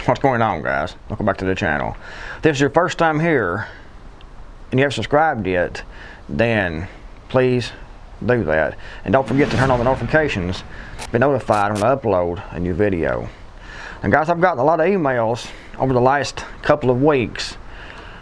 What's going on, guys? Welcome back to the channel. If this is your first time here and you haven't subscribed yet, then please do that. And don't forget to turn on the notifications to be notified when I upload a new video. And guys, I've gotten a lot of emails over the last couple of weeks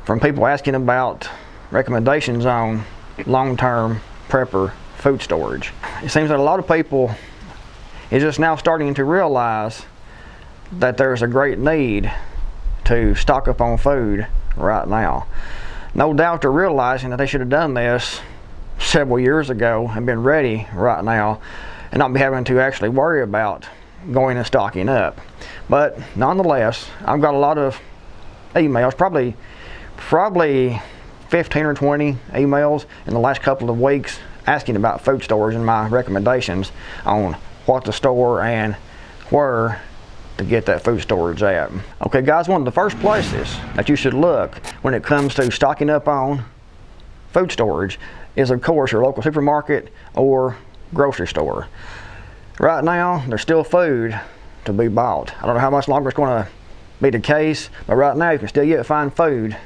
from people asking about recommendations on long-term prepper food storage. It seems that a lot of people is just now starting to realize that there's a great need to stock up on food right now. No doubt they're realizing that they should have done this several years ago and been ready right now and not be having to actually worry about going and stocking up. But nonetheless, I've got a lot of emails, probably 15 or 20 emails in the last couple of weeks asking about food storage and my recommendations on what to store and where to get that food storage at. Okay guys, one of the first places that you should look when it comes to stocking up on food storage is of course your local supermarket or grocery store. Right now there's still food to be bought. I don't know how much longer it's going to be the case, but right now you can still yet find food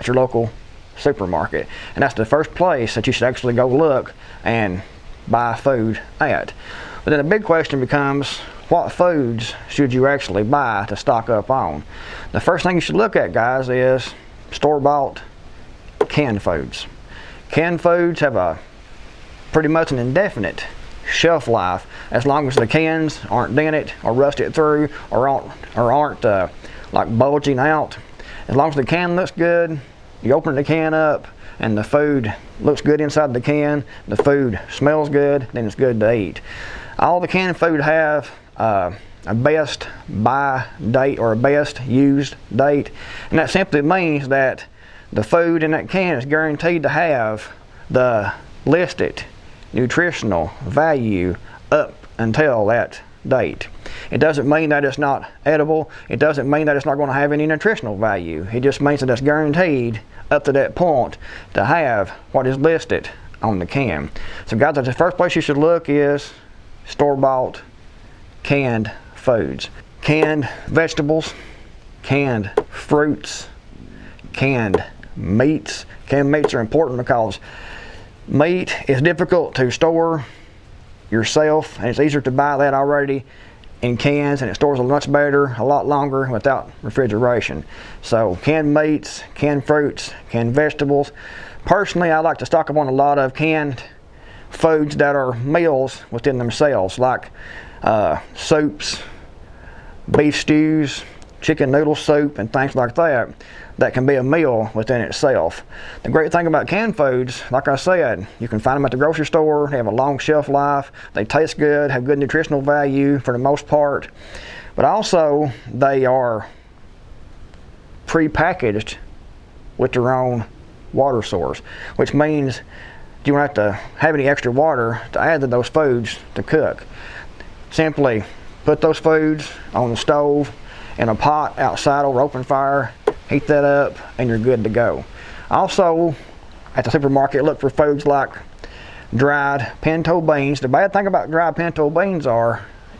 at your local supermarket, and that's the first place that you should actually go look and buy food at. But then the big question becomes, what foods should you actually buy to stock up on? The first thing you should look at, guys, is store-bought canned foods. Canned foods have a pretty much an indefinite shelf life as long as the cans aren't dented or rusted through or aren't like bulging out. As long as the can looks good, you open the can up and the food looks good inside the can, the food smells good, then it's good to eat. All the canned food have a best buy date or a best used date, and that simply means that the food in that can is guaranteed to have the listed nutritional value up until that date. It doesn't mean that it's not edible. It doesn't mean that it's not going to have any nutritional value. It just means that it's guaranteed up to that point to have what is listed on the can. So guys, the first place you should look is store-bought canned foods. Canned vegetables, canned fruits, canned meats. Canned meats are important because meat is difficult to store yourself, and it's easier to buy that already in cans, and it stores much better, a lot longer without refrigeration. So canned meats, canned fruits, canned vegetables. Personally, I like to stock up on a lot of canned foods that are meals within themselves, like soups, beef stews, chicken noodle soup, and things like that, that can be a meal within itself. The great thing about canned foods, like I said, you can find them at the grocery store. They have a long shelf life, they taste good, have good nutritional value for the most part, but also they are pre-packaged with their own water source, which means you don't have to have any extra water to add to those foods to cook. Simply put those foods on the stove in a pot outside over open fire, heat that up, and you're good to go. Also, at the supermarket, look for foods like dried pinto beans. The bad thing about dried pinto beans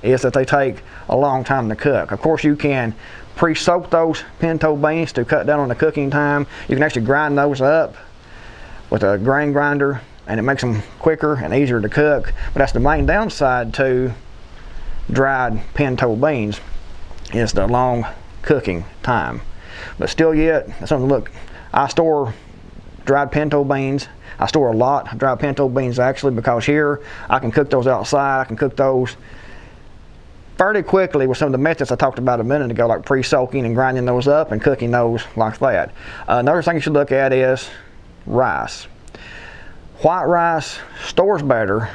is that they take a long time to cook. Of course, you can pre-soak those pinto beans to cut down on the cooking time. You can actually grind those up with a grain grinder, and it makes them quicker and easier to cook. But that's the main downside to dried pinto beans, is the long cooking time. But still yet, that's something to look. I store dried pinto beans. I store a lot of dried pinto beans actually, because here I can cook those outside. I can cook those fairly quickly with some of the methods I talked about a minute ago, like pre-soaking and grinding those up and cooking those like that. Another thing you should look at is rice. White rice stores better,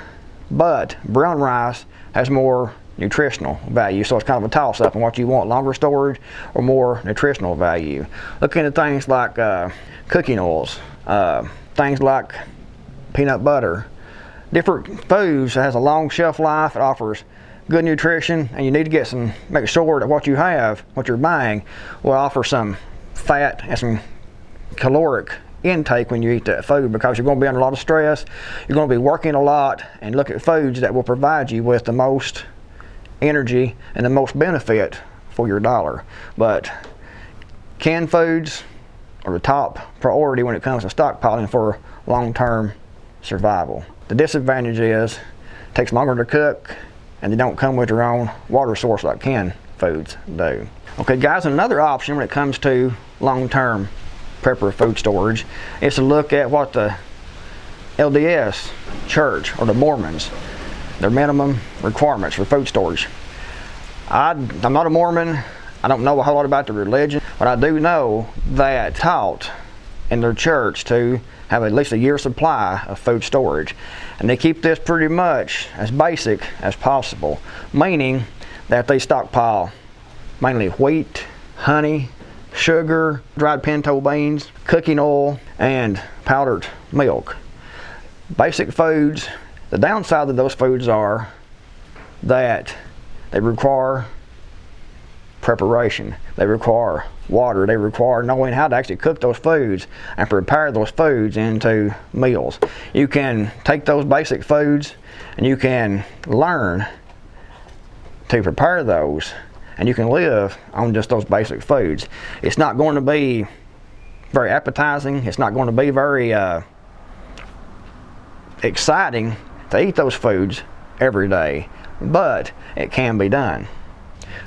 but brown rice has more nutritional value, so it's kind of a toss-up on what you want, longer storage or more nutritional value. Looking at things like cooking oils, things like peanut butter, different foods that has a long shelf life. It offers good nutrition, and you need to make sure that what you're buying will offer some fat and some caloric intake when you eat that food, because you're going to be under a lot of stress, you're going to be working a lot, and look at foods that will provide you with the most energy and the most benefit for your dollar. But canned foods are the top priority when it comes to stockpiling for long-term survival. The disadvantage is it takes longer to cook, and they don't come with their own water source like canned foods do. Okay guys, another option when it comes to long-term prepper food storage is to look at what the LDS church or the Mormons, their minimum requirements for food storage. I'm not a Mormon. I don't know a whole lot about the religion, but I do know that taught in their church to have at least a year's supply of food storage. And they keep this pretty much as basic as possible, meaning that they stockpile mainly wheat, honey, sugar, dried pinto beans, cooking oil, and powdered milk. Basic foods. The downside of those foods are that they require preparation. They require water. They require knowing how to actually cook those foods and prepare those foods into meals. You can take those basic foods and you can learn to prepare those, and you can live on just those basic foods. It's not going to be very appetizing. It's not going to be very exciting to eat those foods every day, but it can be done.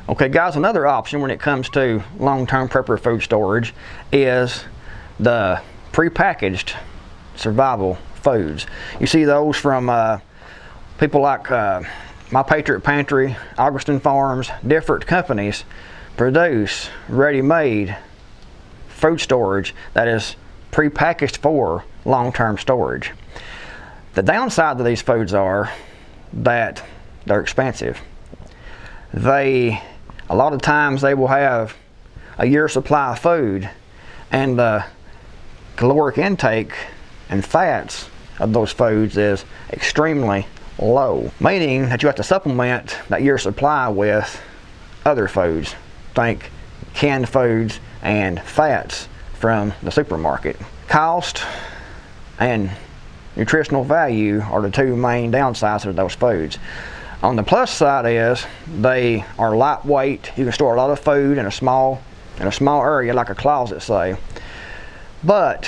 Okay guys, another option when it comes to long-term prepper food storage is the prepackaged survival foods. You see those from people like My Patriot Pantry, Augustin Farms. Different companies produce ready-made food storage that is prepackaged for long-term storage. The downside of these foods are that they're expensive. A lot of times they will have a year's supply of food, and the caloric intake and fats of those foods is extremely low, meaning that you have to supplement that year's supply with other foods. Think canned foods and fats from the supermarket. Cost and nutritional value are the two main downsides of those foods. On the plus side is they are lightweight. You can store a lot of food in a small area, like a closet, say. But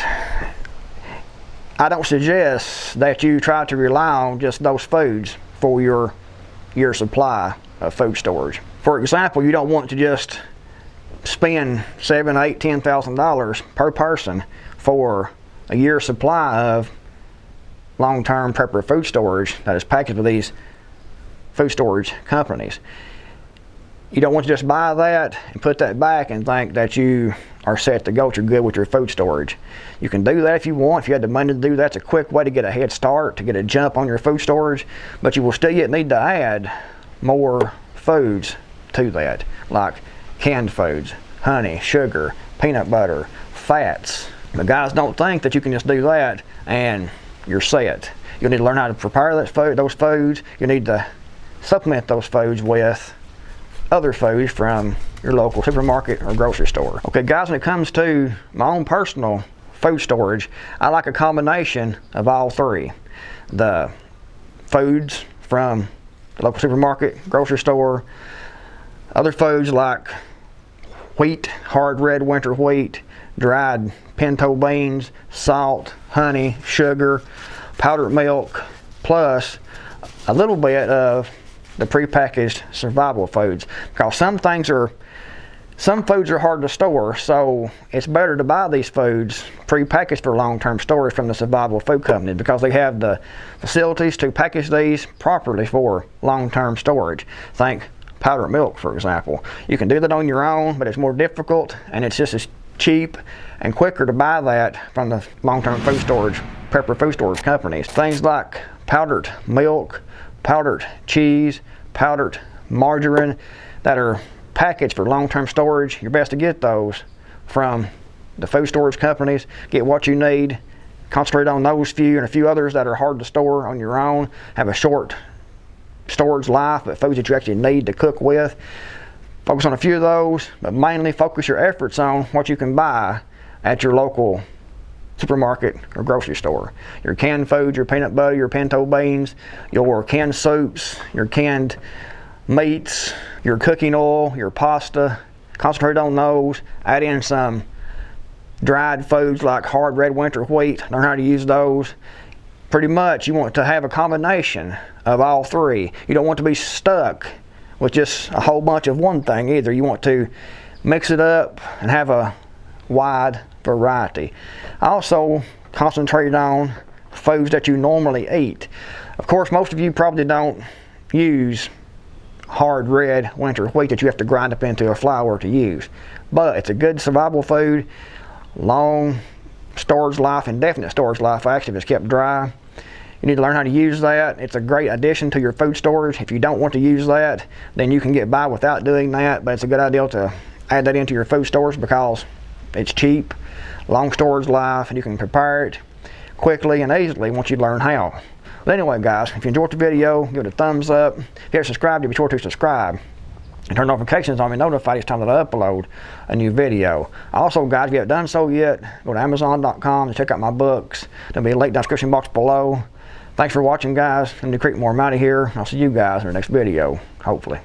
I don't suggest that you try to rely on just those foods for your supply of food storage. For example, you don't want to just spend $7,000, $8,000, $10,000 per person for a year's supply of long-term prepper food storage that is packaged with these food storage companies. You don't want to just buy that and put that back and think that you are set to go, you're good with your food storage. You can do that if you want. If you had the money to do that, it's a quick way to get a head start, to get a jump on your food storage, but you will still yet need to add more foods to that, like canned foods, honey, sugar, peanut butter, fats. But guys, don't think that you can just do that and you're set. You'll need to learn how to prepare those foods. You need to supplement those foods with other foods from your local supermarket or grocery store. Okay guys, when it comes to my own personal food storage, I like a combination of all three. The foods from the local supermarket, grocery store, other foods like wheat, hard red winter wheat, dried pinto beans, salt, honey, sugar, powdered milk, plus a little bit of the prepackaged survival foods, because some foods are hard to store, so it's better to buy these foods prepackaged for long-term storage from the survival food company, because they have the facilities to package these properly for long-term storage. Think powdered milk, for example. You can do that on your own, but it's more difficult, and it's just as cheap and quicker to buy that from the long-term food storage, prepper food storage companies. Things like powdered milk, powdered cheese, powdered margarine that are packaged for long-term storage, you're best to get those from the food storage companies. Get what you need, concentrate on those few and a few others that are hard to store on your own, have a short storage life, but foods that you actually need to cook with. Focus on a few of those, but mainly focus your efforts on what you can buy at your local supermarket or grocery store. Your canned foods, your peanut butter, your pinto beans, your canned soups, your canned meats, your cooking oil, your pasta, concentrate on those. Add in some dried foods like hard red winter wheat, learn how to use those. Pretty much you want to have a combination of all three. You don't want to be stuck with just a whole bunch of one thing either. You want to mix it up and have a wide variety. Also concentrate on foods that you normally eat. Of course, most of you probably don't use hard red winter wheat that you have to grind up into a flour to use, but it's a good survival food. Long storage life, indefinite storage life actually, if it's kept dry. You need to learn how to use that. It's a great addition to your food storage. If you don't want to use that, then you can get by without doing that, but it's a good idea to add that into your food storage because it's cheap, long storage life, and you can prepare it quickly and easily once you learn how. But anyway guys, if you enjoyed the video, give it a thumbs up. If you haven't subscribed, be sure to subscribe and turn notifications on, be notified each time that I upload a new video. Also guys, if you haven't done so yet, go to Amazon.com and check out my books. There'll be a link down in the description box below. Thanks for watching guys. I'm Creekmore, I'm out of here. I'll see you guys in the next video, hopefully.